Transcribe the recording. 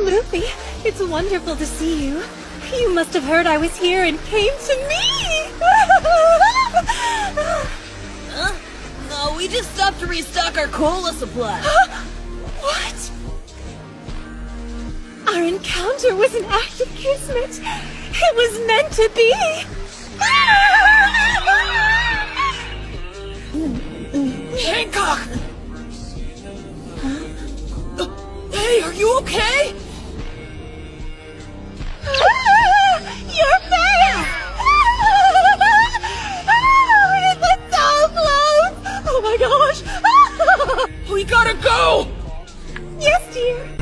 Luffy, it's wonderful to see you. You must have heard I was here and came to me! Huh? No, we just stopped to restock our cola supply. What? Our encounter was an act of kismet. It was meant to be! Hancock! Hey, are you okay? Your face! It was so close! Oh my gosh! We gotta go! Yes, dear.